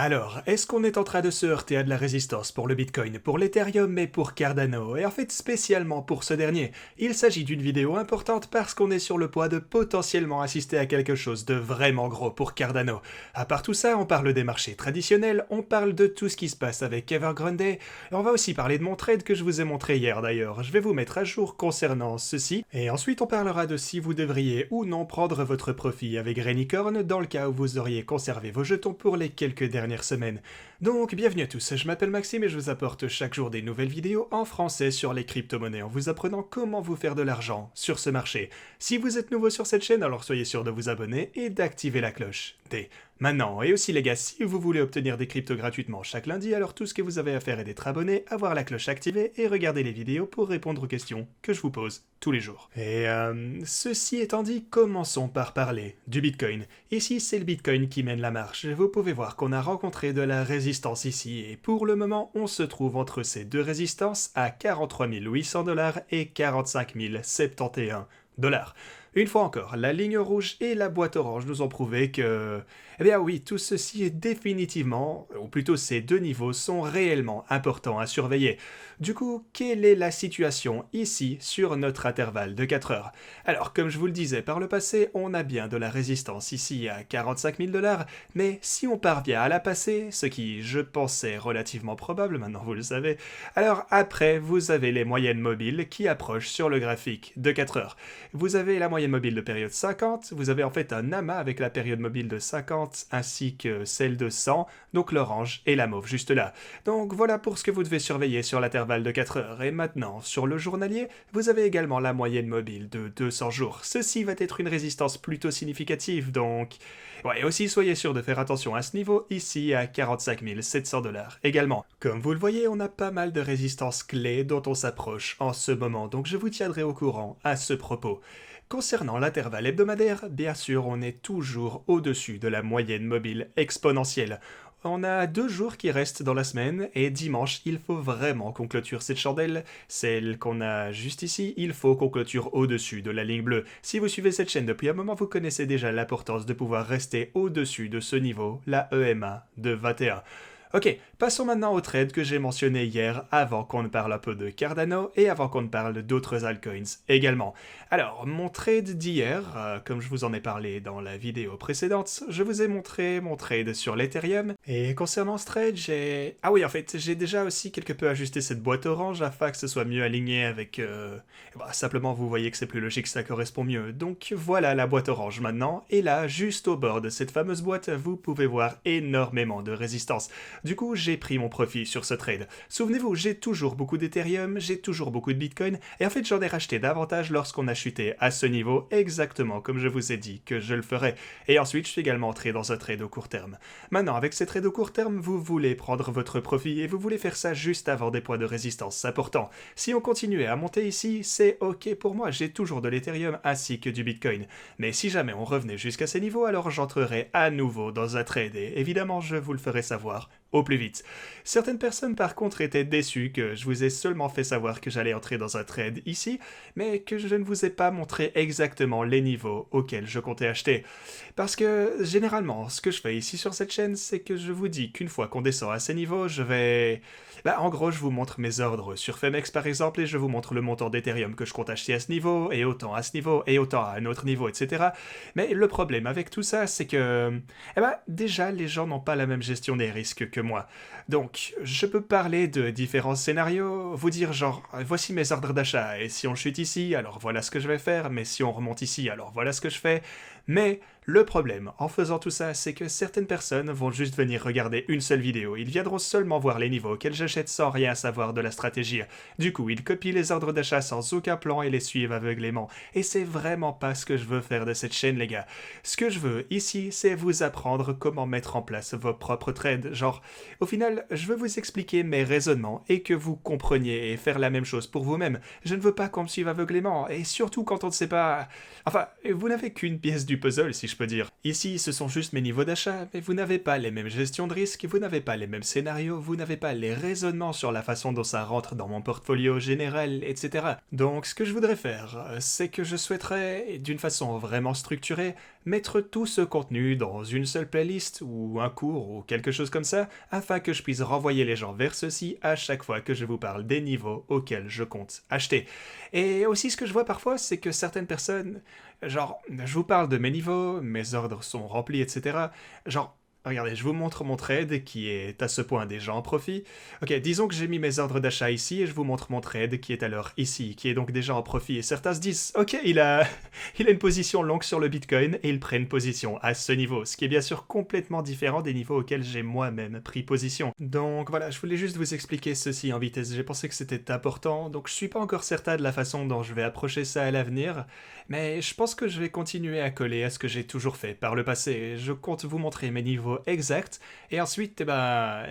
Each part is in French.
Alors, est-ce qu'on est en train de se heurter à de la résistance pour le Bitcoin, pour l'Ethereum et pour Cardano, et en fait spécialement pour ce dernier? Il s'agit d'une vidéo importante parce qu'on est sur le point de potentiellement assister à quelque chose de vraiment gros pour Cardano. À part tout ça, on parle des marchés traditionnels, on parle de tout ce qui se passe avec Evergrande, et on va aussi parler de mon trade que je vous ai montré hier d'ailleurs. Je vais vous mettre à jour concernant ceci, et ensuite on parlera de si vous devriez ou non prendre votre profit avec Rainicorn dans le cas où vous auriez conservé vos jetons pour les quelques dernières semaines. Donc bienvenue à tous, je m'appelle Maxime et je vous apporte chaque jour des nouvelles vidéos en français sur les crypto-monnaies en vous apprenant comment vous faire de l'argent sur ce marché. Si vous êtes nouveau sur cette chaîne, alors soyez sûr de vous abonner et d'activer la cloche dès maintenant. Et aussi les gars, si vous voulez obtenir des cryptos gratuitement chaque lundi, alors tout ce que vous avez à faire est d'être abonné, avoir la cloche activée et regarder les vidéos pour répondre aux questions que je vous pose tous les jours. Et ceci étant dit, commençons par parler du Bitcoin. Ici, c'est le Bitcoin qui mène la marche. Vous pouvez voir qu'on a rencontré de la résistance ici, et pour le moment, on se trouve entre ces deux résistances à 43 800 $ et 45 071 $. Une fois encore, la ligne rouge et la boîte orange nous ont prouvé que... Eh bien oui, tout ceci est définitivement, ou plutôt ces deux niveaux sont réellement importants à surveiller. Du coup, quelle est la situation ici sur notre intervalle de 4 heures? Alors, comme je vous le disais par le passé, on a bien de la résistance ici à 45 000 $, mais si on parvient à la passer, ce qui, je pensais, relativement probable, maintenant vous le savez, alors après, vous avez les moyennes mobiles qui approchent sur le graphique de 4 heures. Vous avez la moyenne mobile de période 50, vous avez en fait un amas avec la période mobile de 50 ainsi que celle de 100, donc l'orange et la mauve juste là. Donc voilà pour ce que vous devez surveiller sur l'intervalle de 4 heures. Et maintenant, sur le journalier, vous avez également la moyenne mobile de 200 jours. Ceci va être une résistance plutôt significative, donc... Ouais, aussi soyez sûr de faire attention à ce niveau, ici à 45 700 $ également. Comme vous le voyez, on a pas mal de résistances clés dont on s'approche en ce moment, donc je vous tiendrai au courant à ce propos. Concernant l'intervalle hebdomadaire, bien sûr, on est toujours au-dessus de la moyenne mobile exponentielle. On a 2 jours qui restent dans la semaine, et dimanche, il faut vraiment qu'on clôture cette chandelle, celle qu'on a juste ici, il faut qu'on clôture au-dessus de la ligne bleue. Si vous suivez cette chaîne depuis un moment, vous connaissez déjà l'importance de pouvoir rester au-dessus de ce niveau, la EMA de 21. Ok, passons maintenant au trade que j'ai mentionné hier avant qu'on ne parle un peu de Cardano et avant qu'on ne parle d'autres altcoins également. Alors, mon trade d'hier, comme je vous en ai parlé dans la vidéo précédente, je vous ai montré mon trade sur l'Ethereum. Et concernant ce trade, j'ai... Ah oui, en fait, j'ai déjà aussi quelque peu ajusté cette boîte orange afin que ce soit mieux aligné avec... simplement, vous voyez que c'est plus logique, ça correspond mieux. Donc voilà la boîte orange maintenant. Et là, juste au bord de cette fameuse boîte, vous pouvez voir énormément de résistance. Du coup, j'ai pris mon profit sur ce trade. Souvenez-vous, j'ai toujours beaucoup d'Ethereum, j'ai toujours beaucoup de Bitcoin, et en fait j'en ai racheté davantage lorsqu'on a chuté à ce niveau, exactement comme je vous ai dit que je le ferais. Et ensuite, je suis également entré dans un trade au court terme. Maintenant, avec ces trades au court terme, vous voulez prendre votre profit, et vous voulez faire ça juste avant des points de résistance importants. Si on continuait à monter ici, c'est ok pour moi, j'ai toujours de l'Ethereum ainsi que du Bitcoin. Mais si jamais on revenait jusqu'à ces niveaux, alors j'entrerais à nouveau dans un trade, et évidemment je vous le ferai savoir au plus vite. Certaines personnes par contre étaient déçues que je vous ai seulement fait savoir que j'allais entrer dans un trade ici, mais que je ne vous ai pas montré exactement les niveaux auxquels je comptais acheter. Parce que généralement, ce que je fais ici sur cette chaîne, c'est que je vous dis qu'une fois qu'on descend à ces niveaux, je vais... en gros, je vous montre mes ordres sur Femex par exemple, et je vous montre le montant d'Ethereum que je compte acheter à ce niveau, et autant à ce niveau, et autant à un autre niveau, etc. Mais le problème avec tout ça, c'est que... déjà, les gens n'ont pas la même gestion des risques que moi. Donc, je peux parler de différents scénarios, vous dire genre, voici mes ordres d'achat, et si on chute ici, alors voilà ce que je vais faire, mais si on remonte ici, alors voilà ce que je fais. Mais le problème en faisant tout ça, c'est que certaines personnes vont juste venir regarder une seule vidéo. Ils viendront seulement voir les niveaux auxquels j'achète sans rien savoir de la stratégie. Du coup, ils copient les ordres d'achat sans aucun plan et les suivent aveuglément. Et c'est vraiment pas ce que je veux faire de cette chaîne, les gars. Ce que je veux ici, c'est vous apprendre comment mettre en place vos propres trades. Genre, au final, je veux vous expliquer mes raisonnements et que vous compreniez et faire la même chose pour vous-même. Je ne veux pas qu'on me suive aveuglément, et surtout quand on ne sait pas... Enfin, vous n'avez qu'une pièce du puzzle, si je peux dire. Ici, ce sont juste mes niveaux d'achat, mais vous n'avez pas les mêmes gestions de risque, vous n'avez pas les mêmes scénarios, vous n'avez pas les raisonnements sur la façon dont ça rentre dans mon portfolio général, etc. Donc, ce que je voudrais faire, c'est que je souhaiterais, d'une façon vraiment structurée, mettre tout ce contenu dans une seule playlist ou un cours ou quelque chose comme ça, afin que je puisse renvoyer les gens vers ceci à chaque fois que je vous parle des niveaux auxquels je compte acheter. Et aussi ce que je vois parfois, c'est que certaines personnes, genre, je vous parle de mes niveaux, mes ordres sont remplis, etc. Genre, regardez, je vous montre mon trade qui est à ce point déjà en profit. Ok, disons que j'ai mis mes ordres d'achat ici et je vous montre mon trade qui est alors ici, qui est donc déjà en profit. Et certains se disent, ok, il a une position longue sur le Bitcoin et il prend une position à ce niveau, ce qui est bien sûr complètement différent des niveaux auxquels j'ai moi-même pris position. Donc voilà, je voulais juste vous expliquer ceci en vitesse. J'ai pensé que c'était important, donc je suis pas encore certain de la façon dont je vais approcher ça à l'avenir, mais je pense que je vais continuer à coller à ce que j'ai toujours fait par le passé. Je compte vous montrer mes niveaux exacts, et ensuite,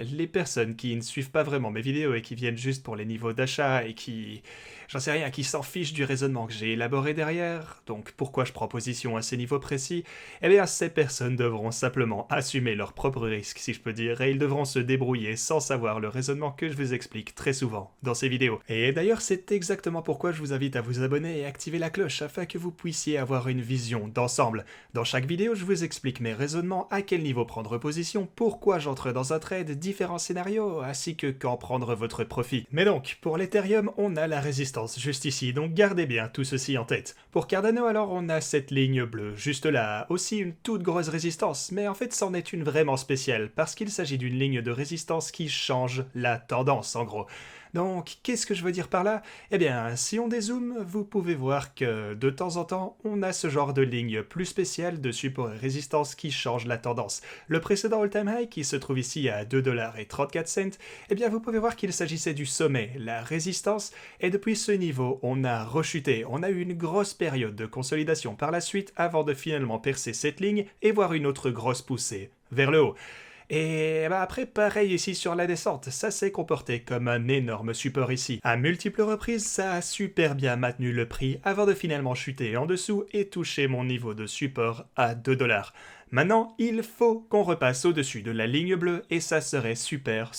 les personnes qui ne suivent pas vraiment mes vidéos et qui viennent juste pour les niveaux d'achat et qui, j'en sais rien, qui s'en fichent du raisonnement que j'ai élaboré derrière, donc pourquoi je prends position à ces niveaux précis, eh bien ces personnes devront simplement assumer leurs propres risques, si je peux dire, et ils devront se débrouiller sans savoir le raisonnement que je vous explique très souvent dans ces vidéos. Et d'ailleurs, c'est exactement pourquoi je vous invite à vous abonner et activer la cloche afin que vous puissiez avoir une vision d'ensemble. Dans chaque vidéo, je vous explique mes raisonnements, à quel niveau prendre position, pourquoi j'entre dans un trade, différents scénarios, ainsi que quand prendre votre profit. Mais donc, pour l'Ethereum, on a la résistance juste ici, donc gardez bien tout ceci en tête. Pour Cardano, alors, on a cette ligne bleue, juste là, aussi une toute grosse résistance, mais en fait, c'en est une vraiment spéciale, parce qu'il s'agit d'une ligne de résistance qui change la tendance, en gros. Donc, qu'est-ce que je veux dire par là? Eh bien, si on dézoome, vous pouvez voir que, de temps en temps, on a ce genre de ligne plus spéciale de support et résistance qui change la tendance. Le précédent all-time high, qui se trouve ici à 2,34$, eh bien, vous pouvez voir qu'il s'agissait du sommet, la résistance, et depuis ce niveau, on a rechuté. On a eu une grosse période de consolidation par la suite avant de finalement percer cette ligne et voir une autre grosse poussée vers le haut. Et après, pareil ici sur la descente, ça s'est comporté comme un énorme support ici. À multiples reprises, ça a super bien maintenu le prix avant de finalement chuter en dessous et toucher mon niveau de support à 2$. Maintenant, il faut qu'on repasse au-dessus de la ligne bleue et ça serait super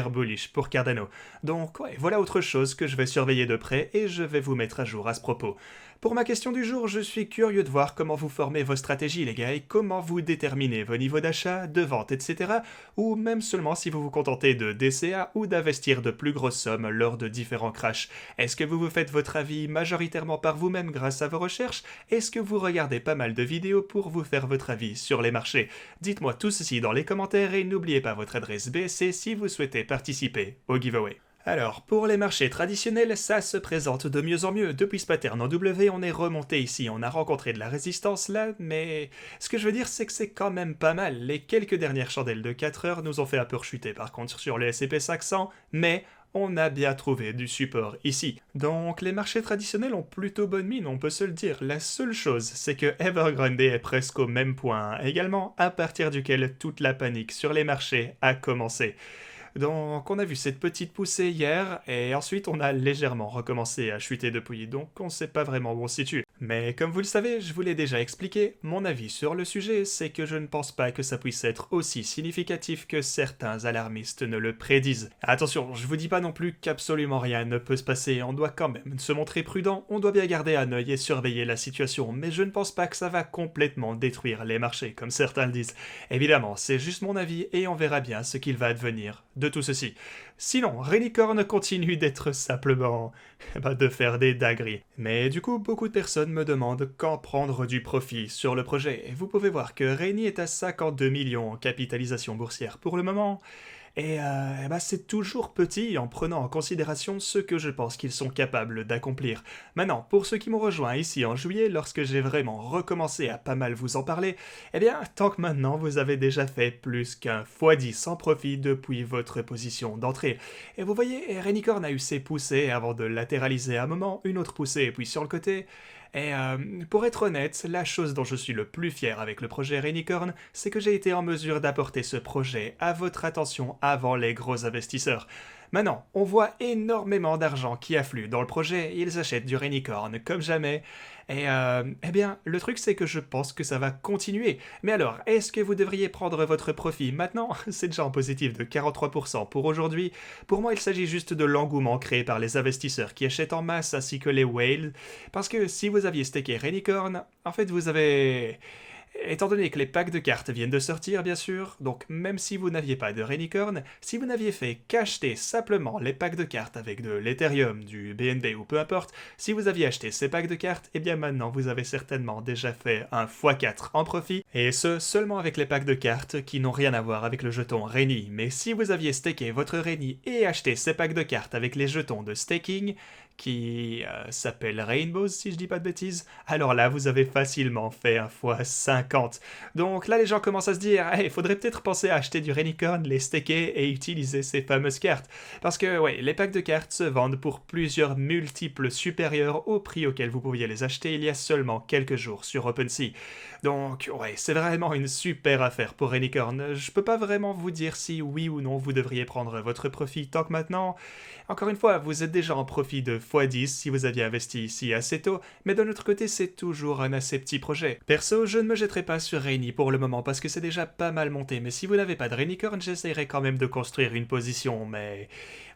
bullish pour Cardano. Donc ouais, voilà autre chose que je vais surveiller de près et je vais vous mettre à jour à ce propos. Pour ma question du jour, je suis curieux de voir comment vous formez vos stratégies les gars et comment vous déterminez vos niveaux d'achat, de vente, etc. Ou même seulement si vous vous contentez de DCA ou d'investir de plus grosses sommes lors de différents crashs. Est-ce que vous vous faites votre avis majoritairement par vous-même grâce à vos recherches? Est-ce que vous regardez pas mal de vidéos pour vous faire votre avis sur les marchés? Dites-moi tout ceci dans les commentaires et n'oubliez pas votre adresse BSC si vous souhaitez participer au giveaway. Alors, pour les marchés traditionnels, ça se présente de mieux en mieux. Depuis ce pattern en W, on est remonté ici, on a rencontré de la résistance là, mais ce que je veux dire, c'est que c'est quand même pas mal. Les quelques dernières chandelles de 4 heures nous ont fait un peu rechuter par contre sur le S&P 500, mais on a bien trouvé du support ici. Donc les marchés traditionnels ont plutôt bonne mine, on peut se le dire. La seule chose, c'est que Evergrande est presque au même point également, à partir duquel toute la panique sur les marchés a commencé. Donc on a vu cette petite poussée hier, et ensuite on a légèrement recommencé à chuter depuis, donc on sait pas vraiment où on se situe. Mais comme vous le savez, je vous l'ai déjà expliqué, mon avis sur le sujet, c'est que je ne pense pas que ça puisse être aussi significatif que certains alarmistes ne le prédisent. Attention, je vous dis pas non plus qu'absolument rien ne peut se passer, on doit quand même se montrer prudent, on doit bien garder un œil et surveiller la situation, mais je ne pense pas que ça va complètement détruire les marchés, comme certains le disent. Évidemment, c'est juste mon avis, et on verra bien ce qu'il va advenir de tout ceci. Sinon, Rainicorn continue d'être simplement de faire des dingueries. Mais du coup, beaucoup de personnes me demandent quand prendre du profit sur le projet. Et vous pouvez voir que Rainy est à 52 millions en capitalisation boursière pour le moment. Et c'est toujours petit en prenant en considération ce que je pense qu'ils sont capables d'accomplir. Maintenant, pour ceux qui m'ont rejoint ici en juillet, lorsque j'ai vraiment recommencé à pas mal vous en parler, eh bien, tant que maintenant vous avez déjà fait plus qu'un x10 en profit depuis votre position d'entrée. Et vous voyez, Rainicorn a eu ses poussées avant de latéraliser à un moment, une autre poussée et puis sur le côté. Et pour être honnête, la chose dont je suis le plus fier avec le projet Rainicorn, c'est que j'ai été en mesure d'apporter ce projet à votre attention avant les gros investisseurs. Maintenant, on voit énormément d'argent qui afflue dans le projet, ils achètent du Rainicorn comme jamais, et le truc c'est que je pense que ça va continuer. Mais alors, est-ce que vous devriez prendre votre profit maintenant? C'est déjà en positif de 43% pour aujourd'hui. Pour moi, il s'agit juste de l'engouement créé par les investisseurs qui achètent en masse ainsi que les whales, parce que si vous aviez stacké Rainicorn, en fait vous avez... Étant donné que les packs de cartes viennent de sortir, bien sûr, donc même si vous n'aviez pas de Rainicorn, si vous n'aviez fait qu'acheter simplement les packs de cartes avec de l'Ethereum, du BNB ou peu importe, si vous aviez acheté ces packs de cartes, eh bien maintenant vous avez certainement déjà fait un x4 en profit, et ce seulement avec les packs de cartes qui n'ont rien à voir avec le jeton Rainy. Mais si vous aviez staké votre Rainy et acheté ces packs de cartes avec les jetons de staking, qui s'appelle Rainbows si je dis pas de bêtises, alors là vous avez facilement fait un x 50. Donc là les gens commencent à se dire, il faudrait peut-être penser à acheter du Rainicorn, les staker et utiliser ces fameuses cartes. Parce que ouais, les packs de cartes se vendent pour plusieurs multiples supérieurs au prix auquel vous pouviez les acheter il y a seulement quelques jours sur OpenSea. Donc ouais, c'est vraiment une super affaire pour Rainicorn. Je peux pas vraiment vous dire si oui ou non vous devriez prendre votre profit tant que maintenant. Encore une fois, vous êtes déjà en profit de x10 si vous aviez investi ici assez tôt, mais d'un autre côté, c'est toujours un assez petit projet. Perso, je ne me jetterai pas sur Rainy pour le moment parce que c'est déjà pas mal monté, mais si vous n'avez pas de Rainicorn, j'essayerai quand même de construire une position, mais...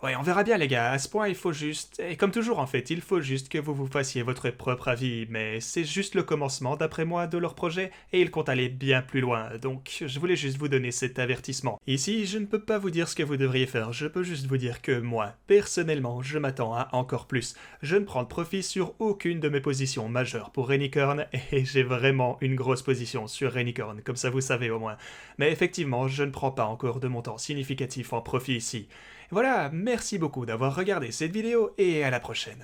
Ouais, on verra bien les gars, à ce point il faut juste... Et comme toujours en fait, il faut juste que vous vous fassiez votre propre avis, mais c'est juste le commencement d'après moi de leur projet, et ils comptent aller bien plus loin, donc je voulais juste vous donner cet avertissement. Ici, je ne peux pas vous dire ce que vous devriez faire, je peux juste vous dire que moi, personnellement, je m'attends à encore plus. Je ne prends de profit sur aucune de mes positions majeures pour Rainicorn, et j'ai vraiment une grosse position sur Rainicorn, comme ça vous savez au moins. Mais effectivement, je ne prends pas encore de montant significatif en profit ici. Voilà, merci beaucoup d'avoir regardé cette vidéo, et à la prochaine.